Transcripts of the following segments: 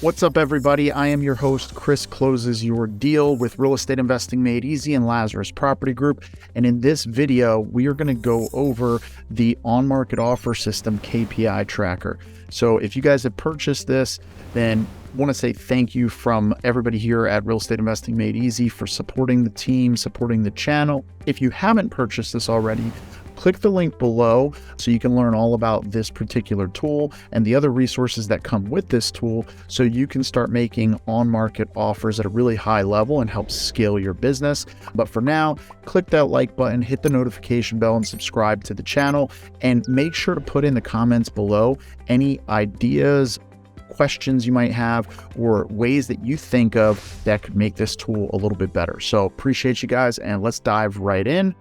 What's up, everybody? I am your host, Chris Closes Your Deal with Real Estate Investing Made Easy and Lazarus Property Group. And in this video, we are going to go over the on-market offer system KPI tracker. So if you guys have purchased this, then I want to say thank you from everybody here at Real Estate Investing Made Easy for supporting the team, supporting the channel. If you haven't purchased this already, click the link below so you can learn all about this particular tool and the other resources that come with this tool so you can start making on-market offers at a really high level and help scale your business. But for now, click that like button, hit the notification bell, and subscribe to the channel. And make sure to put in the comments below any ideas, questions you might have, or ways that you think of that could make this tool a little bit better. So appreciate you guys, and let's dive right in.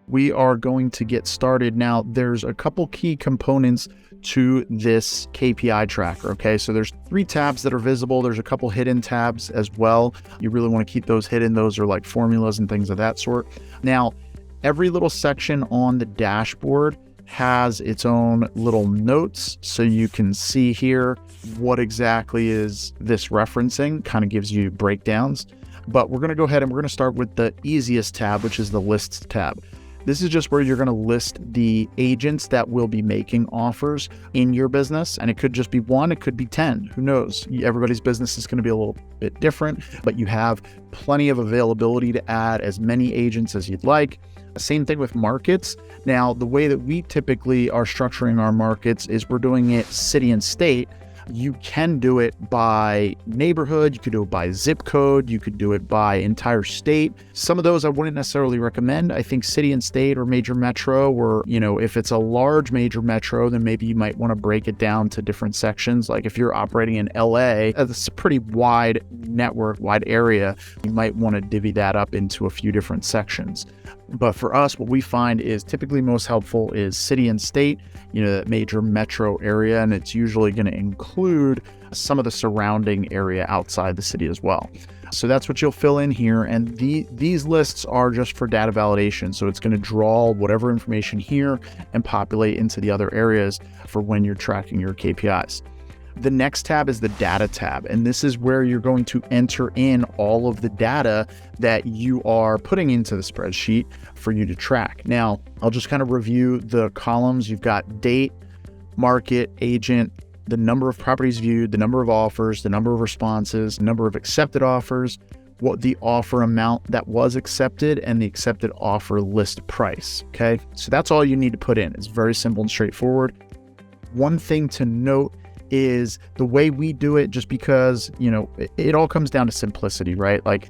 We are going to get started now. There's a couple key components to this KPI tracker. Okay, so there's 3 tabs that are visible. There's a couple hidden tabs as well. You really want to keep those hidden. Those are like formulas and things of that sort. Now, every little section on the dashboard has its own little notes, so you can see here what exactly is this referencing. Kind of gives you breakdowns. But we're going to go ahead and we're going to start with the easiest tab, which is the lists tab. This is just where you're going to list the agents that will be making offers in your business. And it could just be 1, it could be 10, who knows? Everybody's business is going to be a little bit different, but you have plenty of availability to add as many agents as you'd like. Same thing with markets. Now, the way that we typically are structuring our markets is we're doing it city and state. You can do it by neighborhood, you could do it by zip code, you could do it by entire state. Some of those I wouldn't necessarily recommend. I think city and state or major metro, or, if it's a large major metro, then maybe you might want to break it down to different sections. Like if you're operating in LA, it's a pretty wide network, wide area. You might want to divvy that up into a few different sections. But for us, what we find is typically most helpful is city and state, that major metro area, and it's usually going to include some of the surrounding area outside the city as well. So that's what you'll fill in here. And these lists are just for data validation. So it's going to draw whatever information here and populate into the other areas for when you're tracking your KPIs. The next tab is the data tab, and this is where you're going to enter in all of the data that you are putting into the spreadsheet for you to track. Now, I'll just kind of review the columns. You've got date, market, agent, the number of properties viewed, the number of offers, the number of responses, number of accepted offers, what the offer amount that was accepted, and the accepted offer list price. Okay, so that's all you need to put in. It's very simple and straightforward. One thing to note is the way we do it, just because, it all comes down to simplicity, right? Like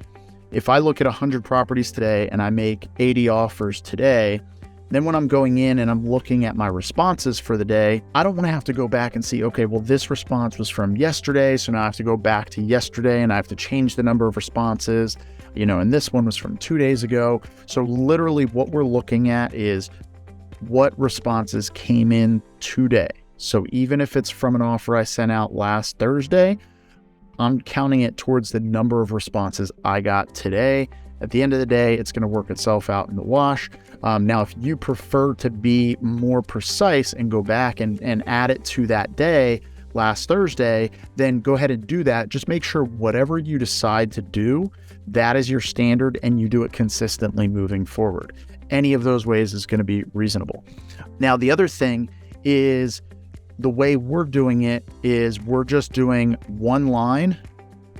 if I look at 100 properties today and I make 80 offers today, then when I'm going in and I'm looking at my responses for the day, I don't want to have to go back and see, okay, well, this response was from yesterday, so now I have to go back to yesterday and I have to change the number of responses, and this one was from 2 days ago. So literally what we're looking at is what responses came in today. So even if it's from an offer I sent out last Thursday, I'm counting it towards the number of responses I got today. At the end of the day, it's going to work itself out in the wash. Now, if you prefer to be more precise and go back and add it to that day, last Thursday, then go ahead and do that. Just make sure whatever you decide to do, that is your standard, and you do it consistently moving forward. Any of those ways is going to be reasonable. Now, the other thing is, the way we're doing it is we're just doing 1 line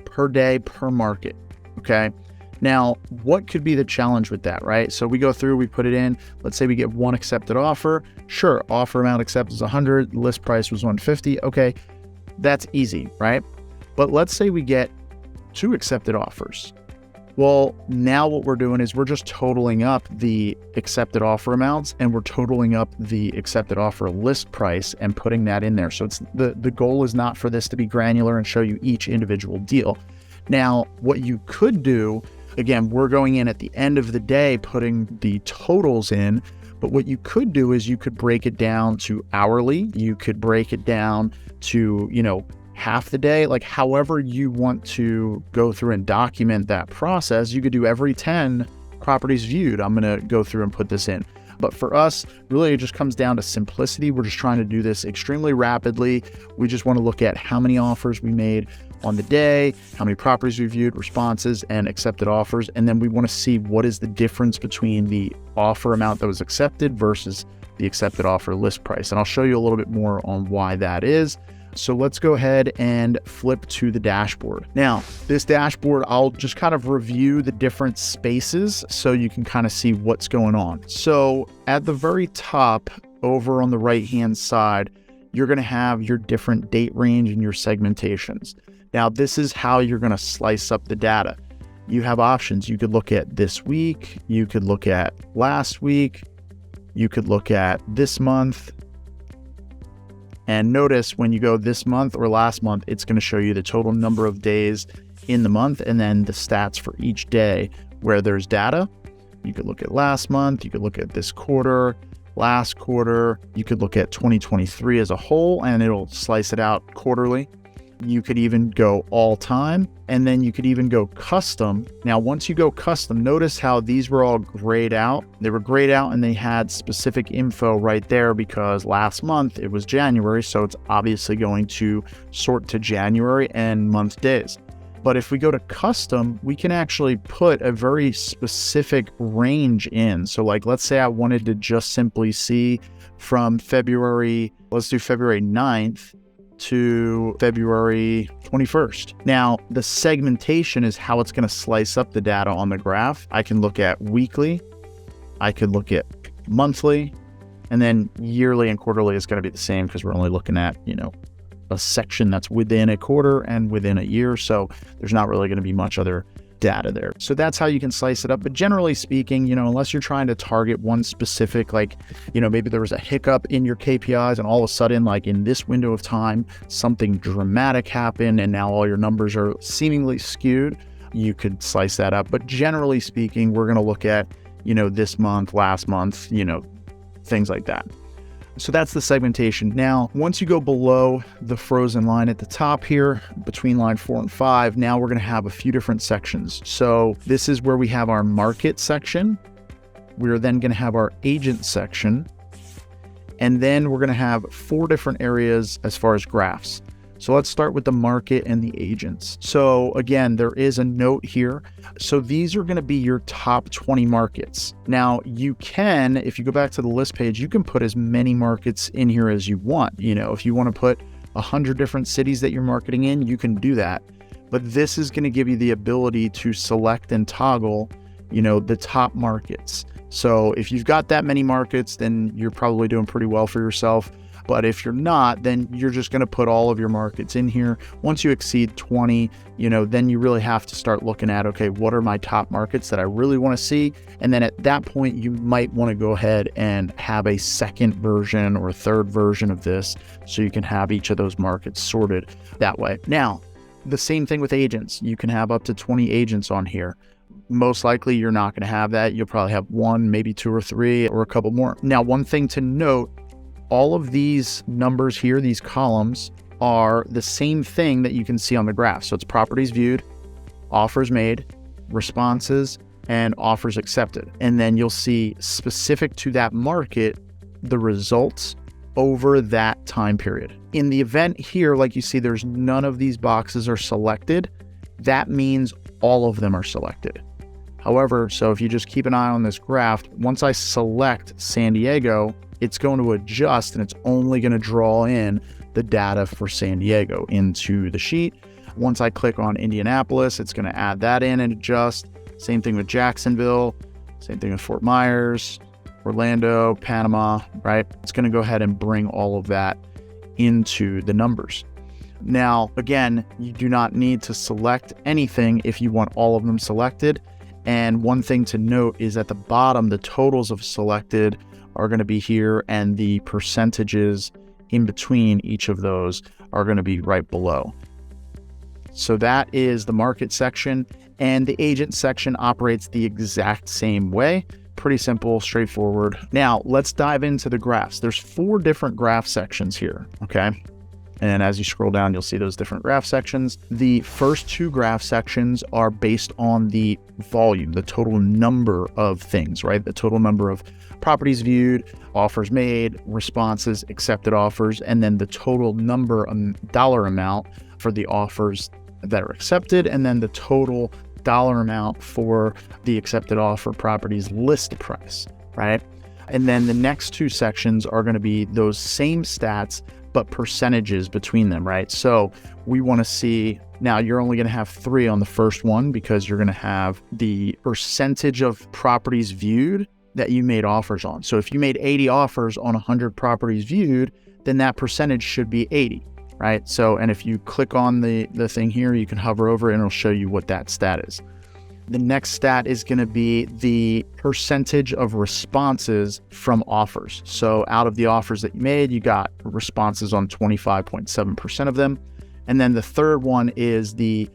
per day per market. Okay. Now, what could be the challenge with that, right? So we go through, we put it in, let's say we get 1 accepted offer. Sure. Offer amount accepted is 100. List price was 150. Okay. That's easy, right? But let's say we get 2 accepted offers. Well, now what we're doing is we're just totaling up the accepted offer amounts, and we're totaling up the accepted offer list price and putting that in there. So it's the goal is not for this to be granular and show you each individual deal. Now, what you could do, again, we're going in at the end of the day, putting the totals in, but what you could do is you could break it down to hourly. You could break it down to, half the day, like however you want to go through and document that process. You could do every 10 properties viewed, I'm going to go through and put this in. But for us, really, it just comes down to simplicity. We're just trying to do this extremely rapidly. We just want to look at how many offers we made on the day, how many properties we viewed, responses, and accepted offers. And then we want to see what is the difference between the offer amount that was accepted versus the accepted offer list price. And I'll show you a little bit more on why that is. So let's go ahead and flip to the dashboard. Now, this dashboard, I'll just kind of review the different spaces so you can kind of see what's going on. So at the very top, over on the right-hand side, you're going to have your different date range and your segmentations. Now, this is how you're going to slice up the data. You have options. You could look at this week, you could look at last week, you could look at this month. And notice when you go this month or last month, it's going to show you the total number of days in the month and then the stats for each day where there's data. You could look at last month, you could look at this quarter, last quarter, you could look at 2023 as a whole, and it'll slice it out quarterly. You could even go all time, and then you could even go custom. Now, once you go custom, notice how these were all grayed out. They were grayed out and they had specific info right there because last month it was January. So it's obviously going to sort to January and month days. But if we go to custom, we can actually put a very specific range in. So like, let's say I wanted to just simply see from February, let's do February 9th to February 21st. Now, the segmentation is how it's going to slice up the data on the graph. I can look at weekly, I could look at monthly, and then yearly and quarterly is going to be the same because we're only looking at, a section that's within a quarter and within a year. So there's not really going to be much other data there. So that's how you can slice it up. But generally speaking, unless you're trying to target one specific, maybe there was a hiccup in your KPIs and all of a sudden, like in this window of time, something dramatic happened and now all your numbers are seemingly skewed, you could slice that up. But generally speaking, we're going to look at, this month, last month, things like that. So that's the segmentation. Now, once you go below the frozen line at the top here, between line 4 and 5, now we're going to have a few different sections. So this is where we have our market section. We're then going to have our agent section. And then we're going to have 4 different areas as far as graphs. So let's start with the market and the agents. So again, there is a note here. So these are going to be your top 20 markets. Now you can, if you go back to the list page, you can put as many markets in here as you want. If you want to put 100 different cities that you're marketing in, you can do that. But this is going to give you the ability to select and toggle, the top markets. So if you've got that many markets, then you're probably doing pretty well for yourself. But if you're not, then you're just going to put all of your markets in here. Once you exceed 20, then you really have to start looking at, okay, what are my top markets that I really want to see? And then at that point, you might want to go ahead and have a second version or a third version of this so you can have each of those markets sorted that way. Now, the same thing with agents. You can have up to 20 agents on here. Most likely, you're not going to have that. You'll probably have 1, maybe 2 or 3, or a couple more. Now, one thing to note, all of these numbers here, these columns, are the same thing that you can see on the graph. So it's properties viewed, offers made, responses, and offers accepted. And then you'll see specific to that market, the results over that time period. In the event here, like you see, there's none of these boxes are selected. That means all of them are selected. However, so if you just keep an eye on this graph, once I select San Diego, it's going to adjust and it's only going to draw in the data for San Diego into the sheet. Once I click on Indianapolis, it's going to add that in and adjust. Same thing with Jacksonville, same thing with Fort Myers, Orlando, Panama, right? It's going to go ahead and bring all of that into the numbers. Now, again, you do not need to select anything if you want all of them selected. And one thing to note is at the bottom, the totals of selected are going to be here, and the percentages in between each of those are going to be right below. So that is the market section, and the agent section operates the exact same way. Pretty simple, straightforward. Now let's dive into the graphs. There's 4 different graph sections here, okay? And as you scroll down, you'll see those different graph sections. The first two graph sections are based on the volume, the total number of things, right? The total number of properties viewed, offers made, responses, accepted offers, and then the total number dollar amount for the offers that are accepted, and then the total dollar amount for the accepted offer property's list price, right? And then the next two sections are going to be those same stats, but percentages between them, right? So we want to see, now you're only going to have 3 on the first one because you're going to have the percentage of properties viewed that you made offers on. So if you made 80 offers on 100 properties viewed, then that percentage should be 80, right? So, and if you click on the thing here, you can hover over it and it'll show you what that stat is. The next stat is going to be the percentage of responses from offers. So out of the offers that you made, you got responses on 25.7% of them. And then the third one is the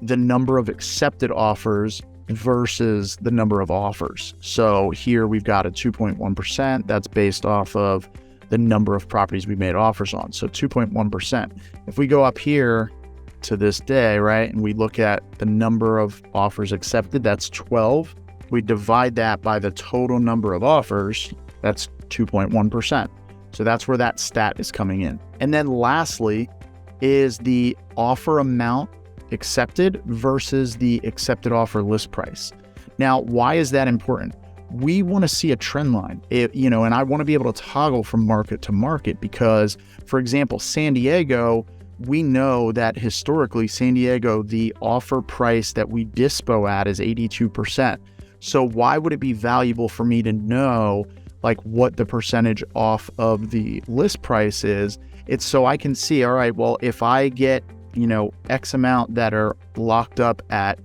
number of accepted offers versus the number of offers. So here we've got a 2.1%. That's based off of the number of properties we made offers on. So 2.1%. If we go up here to this day, right, and we look at the number of offers accepted, that's 12. We divide that by the total number of offers, that's 2.1%. So that's where that stat is coming in. And then lastly is the offer amount accepted versus the accepted offer list price. Now, why is that important? We want to see a trend line, and I want to be able to toggle from market to market because, for example, San Diego, we know that historically, San Diego, the offer price that we dispo at is 82%. So why would it be valuable for me to know like what the percentage off of the list price is? It's so I can see, all right, well, if I get, X amount that are locked up at,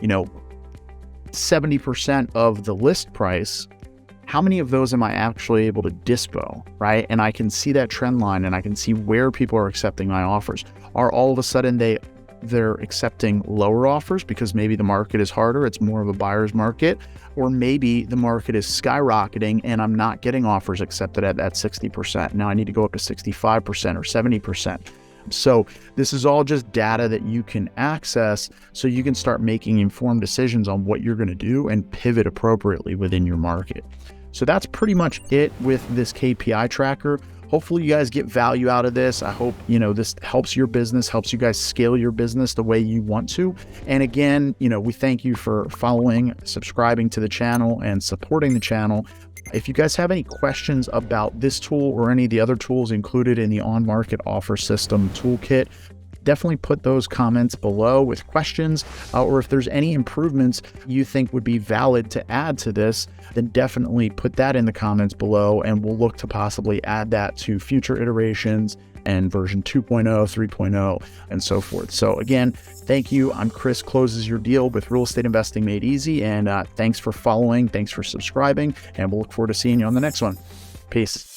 70% of the list price, how many of those am I actually able to dispo, right? And I can see that trend line and I can see where people are accepting my offers. Are all of a sudden they're accepting lower offers because maybe the market is harder, it's more of a buyer's market, or maybe the market is skyrocketing and I'm not getting offers accepted at that 60%. Now I need to go up to 65% or 70%. So this is all just data that you can access so you can start making informed decisions on what you're going to do and pivot appropriately within your market. So that's pretty much it with this KPI tracker. Hopefully you guys get value out of this. I hope, this helps your business, helps you guys scale your business the way you want to. And again, we thank you for following, subscribing to the channel and supporting the channel. If you guys have any questions about this tool or any of the other tools included in the on-market offer system toolkit, definitely put those comments below with questions, or if there's any improvements you think would be valid to add to this, then definitely put that in the comments below and we'll look to possibly add that to future iterations and version 2.0, 3.0, and so forth. So again, thank you. I'm Chris, Closes Your Deal with Real Estate Investing Made Easy. And thanks for following, thanks for subscribing, and we'll look forward to seeing you on the next one. Peace.